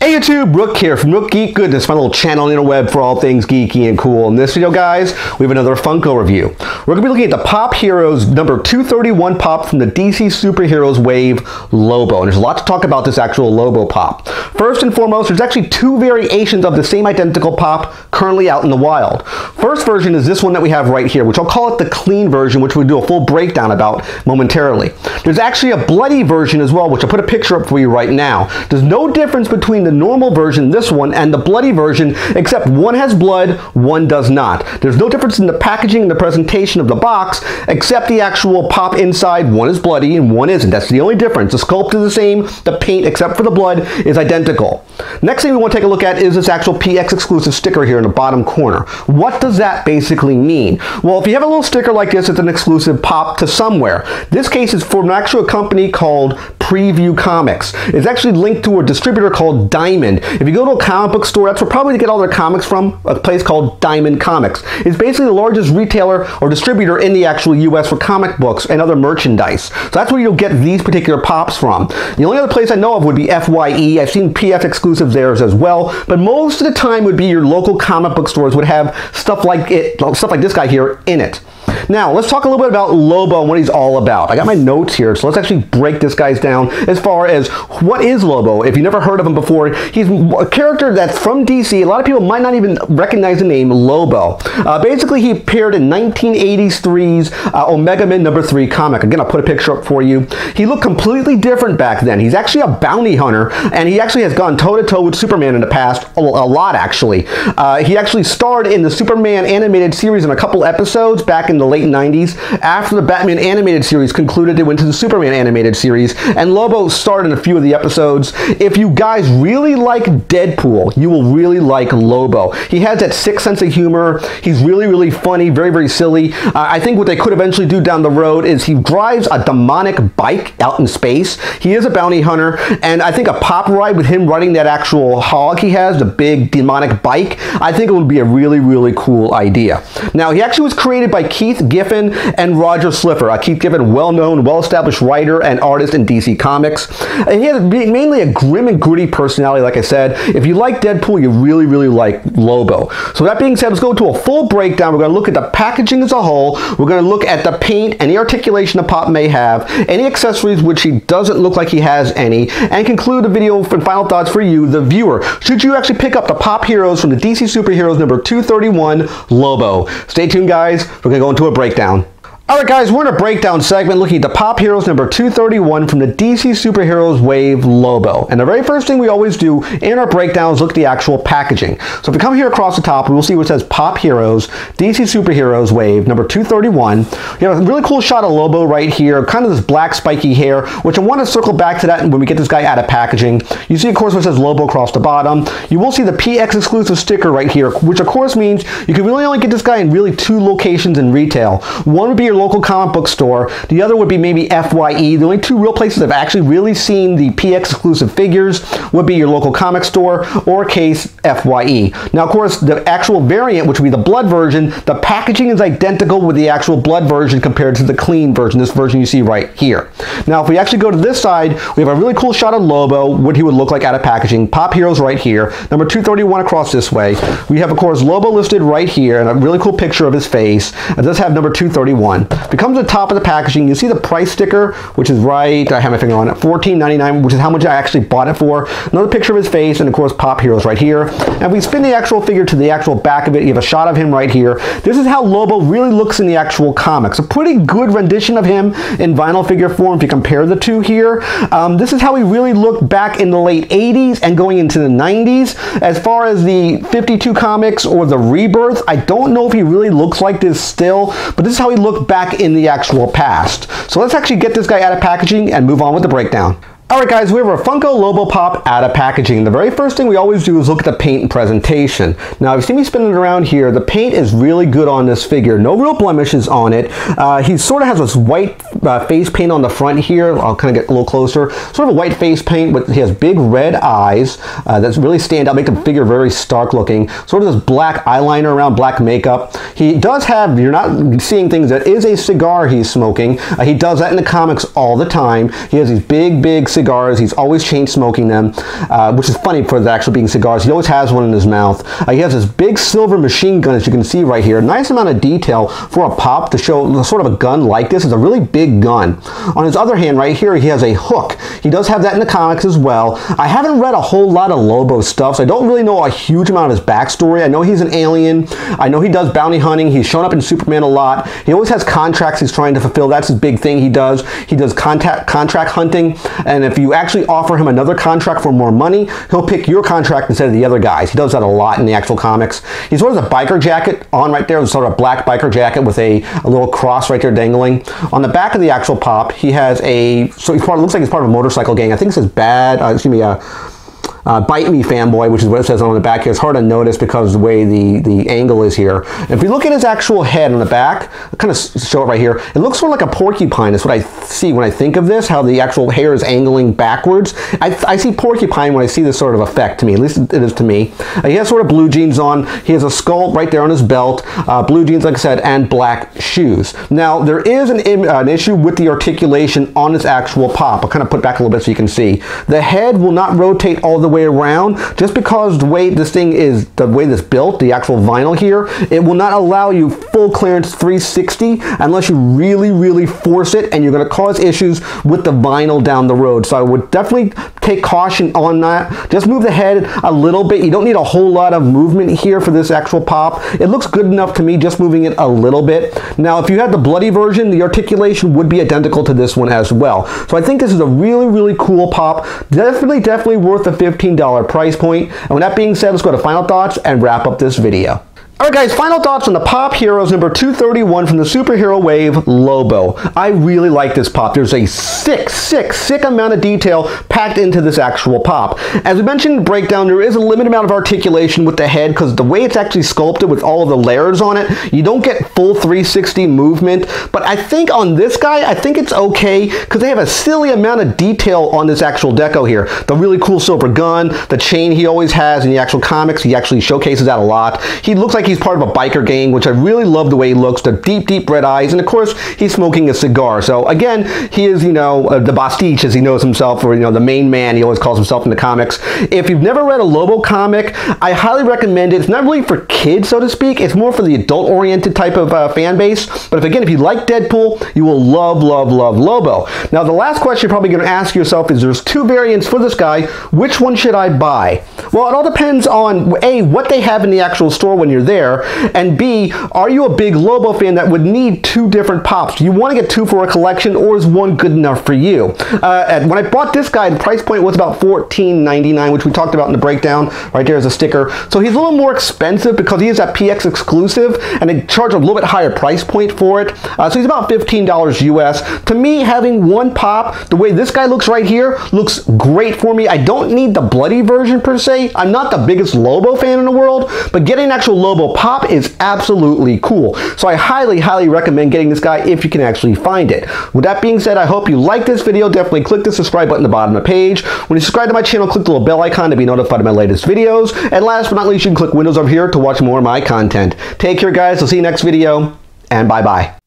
Hey YouTube, Rook here from Rook Geek Goodness, my little channel on the interweb for all things geeky and cool. In this video, guys, we have another Funko review. We're going to be looking at the Pop Heroes number 231 pop from the DC Superheroes wave, Lobo. And there's a lot to talk about this actual Lobo pop. First and foremost, there's actually two variations of the same identical pop currently out in the wild. First version is this one that we have right here, which I'll call it the clean version, which we'll do a full breakdown about momentarily. There's actually a bloody version as well, which I'll put a picture up for you right now. There's no difference between the normal version, this one, and the bloody version, except one has blood, one does not. There's no difference in the packaging and the presentation of the box, except the actual pop inside. One is bloody and one isn't. That's the only difference. The sculpt is the same, the paint, except for the blood, is identical. Next thing we want to take a look at is this actual PX exclusive sticker here in the bottom corner. What does that basically mean? Well, if you have a little sticker like this, it's an exclusive pop to somewhere. This case is from an actual company called Preview Comics. It's actually linked to a distributor called Diamond. If you go to a comic book store, that's where probably to get all their comics from, a place called Diamond Comics. It's basically the largest retailer or distributor in the actual US for comic books and other merchandise. So that's where you'll get these particular pops from. The only other place I know of would be FYE. I've seen PF exclusives there as well, but most of the time would be your local comic book stores would have stuff like this guy here in it. Now, let's talk a little bit about Lobo and what he's all about. I got my notes here, so let's actually break this guy down as far as what is Lobo. If you've never heard of him before, he's a character that's from DC. A lot of people might not even recognize the name Lobo. Basically, he appeared in 1983's Omega Men #3 comic. Again, I'll put a picture up for you. He looked completely different back then. He's actually a bounty hunter, and he actually has gone toe-to-toe with Superman in the past, a lot actually. He actually starred in the Superman animated series in a couple episodes back in the late 90s. After the Batman animated series concluded, it went to the Superman animated series, and Lobo starred in a few of the episodes. If you guys really like Deadpool, you will really like Lobo. He has that sick sense of humor. He's really funny, very silly. I think what they could eventually do down the road is he drives a demonic bike out in space. He is a bounty hunter, and I think a pop ride with him riding that actual hog he has, the big demonic bike, I think it would be a really cool idea. Now, he actually was created by Keith Giffen and Roger Slifer. Keith Giffen, well-known, well-established writer and artist in DC Comics. And he has mainly a grim and gritty personality, like I said. If you like Deadpool, you really like Lobo. So that being said, let's go to a full breakdown. We're going to look at the packaging as a whole. We're going to look at the paint, any articulation the pop may have, any accessories which he doesn't look like he has any, and conclude the video and final thoughts for you, the viewer. Should you actually pick up the Pop Heroes from the DC Superheroes number 231, Lobo? Stay tuned, guys. We're going to go into a breakdown. Alright guys, we're in a breakdown segment looking at the Pop Heroes number 231 from the DC Superheroes wave, Lobo. And the very first thing we always do in our breakdowns is look at the actual packaging. So if we come here across the top, we will see what says Pop Heroes, DC Superheroes wave number 231. You have a really cool shot of Lobo right here, kind of this black spiky hair, which I want to circle back to that when we get this guy out of packaging. You see, of course, what says Lobo across the bottom. You will see the PX exclusive sticker right here, which of course means you can really only get this guy in really two locations in retail. One would be your local comic book store. The other would be maybe FYE. The only two real places I've actually really seen the PX exclusive figures would be your local comic store or case FYE. Now, of course, the actual variant, which would be the blood version, the packaging is identical with the actual blood version compared to the clean version, this version you see right here. Now, if we actually go to this side, we have a really cool shot of Lobo, what he would look like out of packaging. Pop Heroes right here. Number 231 across this way. We have, of course, Lobo listed right here, and a really cool picture of his face. It does have number 231. If it comes to the top of the packaging, you see the price sticker, which is right, I have my finger on it, $14.99, which is how much I actually bought it for. Another picture of his face, and of course, Pop Heroes right here. And if we spin the actual figure to the actual back of it, you have a shot of him right here. This is how Lobo really looks in the actual comics. A pretty good rendition of him in vinyl figure form if you compare the two here. This is how he really looked back in the late 80s and going into the 90s. As far as the 52 comics or the Rebirth, I don't know if he really looks like this still, but this is how he looked back in the actual past. So let's actually get this guy out of packaging and move on with the breakdown. Alright guys, we have our Funko Lobo Pop out of packaging. The very first thing we always do is look at the paint and presentation. Now, if you see me spinning it around here, the paint is really good on this figure. No real blemishes on it. He sort of has this white face paint on the front here. I'll kind of get a little closer. Sort of a white face paint, but he has big red eyes that really stand out, make the figure very stark looking. Sort of this black eyeliner around, black makeup. He does have, you're not seeing things, that is a cigar he's smoking. He does that in the comics all the time. He has these big cigars. He's always chain smoking them, which is funny for the actual being cigars. He always has one in his mouth. He has this big silver machine gun, as you can see right here. Nice amount of detail for a pop to show sort of a gun like this. It's a really big gun. On his other hand right here, he has a hook. He does have that in the comics as well. I haven't read a whole lot of Lobo stuff, so I don't really know a huge amount of his backstory. I know he's an alien. I know he does bounty hunting. He's shown up in Superman a lot. He always has contracts he's trying to fulfill. That's his big thing he does. He does contract hunting, and if you actually offer him another contract for more money, he'll pick your contract instead of the other guys. He does that a lot in the actual comics. He sort of has a biker jacket on right there, sort of a black biker jacket with a little cross right there dangling. On the back of the actual pop, he has a, so he's part, looks like he's part of a motorcycle gang. I think it says Bite Me Fanboy, which is what it says on the back here. It's hard to notice because of the way the angle is here. If you look at his actual head on the back, I'll kind of show it right here. It looks sort of like a porcupine. That's what I see when I think of this, how the actual hair is angling backwards. I see porcupine when I see this sort of effect to me. At least it is to me. He has sort of blue jeans on. He has a skull right there on his belt. Blue jeans, like I said, and black shoes. Now, there is an issue with the articulation on this actual pop. I'll kind of put it back a little bit so you can see. The head will not rotate all the way around, just because the way this thing is, the way this built, the actual vinyl here, it will not allow you full clearance 360 unless you really force it, and you're going to cause issues with the vinyl down the road. So I would definitely take caution on that. Just move the head a little bit. You don't need a whole lot of movement here for this actual pop. It looks good enough to me just moving it a little bit. Now, if you had the bloody version, the articulation would be identical to this one as well. So I think this is a really cool pop. Definitely worth the $15 price point. And with that being said, let's go to final thoughts and wrap up this video. Alright guys, final thoughts on the Pop Heroes number 231 from the Superhero Wave, Lobo. I really like this pop. There's a sick amount of detail packed into this actual pop. As we mentioned in the breakdown, there is a limited amount of articulation with the head because the way it's actually sculpted with all of the layers on it, you don't get full 360 movement. But I think on this guy, I think it's okay because they have a silly amount of detail on this actual deco here. The really cool silver gun, the chain he always has in the actual comics, he actually showcases that a lot. He looks like he's part of a biker gang, which I really love the way he looks, the deep red eyes, and of course he's smoking a cigar. So again, he is, you know, the Bastiche, as he knows himself, or, you know, the main man, he always calls himself in the comics. If you've never read a Lobo comic, I highly recommend it. It's not really for kids, so to speak. It's more for the adult-oriented type of fan base. But if you like Deadpool, you will love Lobo. Now, the last question you're probably going to ask yourself is, there's two variants for this guy. Which one should I buy? Well, it all depends on A, what they have in the actual store when you're there, and B, are you a big Lobo fan that would need two different pops? Do you want to get two for a collection, or is one good enough for you? When I bought this guy, the price point was about $14.99, which we talked about in the breakdown. Right there is a sticker. So he's a little more expensive because he is that PX exclusive, and they charge a little bit higher price point for it. So he's about $15 US. To me, having one pop, the way this guy looks right here, looks great for me. I don't need the bloody version per se. I'm not the biggest Lobo fan in the world, but getting an actual Lobo pop is absolutely cool. So I highly recommend getting this guy if you can actually find it. With that being said, I hope you liked this video. Definitely click the subscribe button at the bottom of the page. When you subscribe to my channel, click the little bell icon to be notified of my latest videos. And last but not least, you can click Windows over here to watch more of my content. Take care, guys. I'll see you next video, and bye-bye.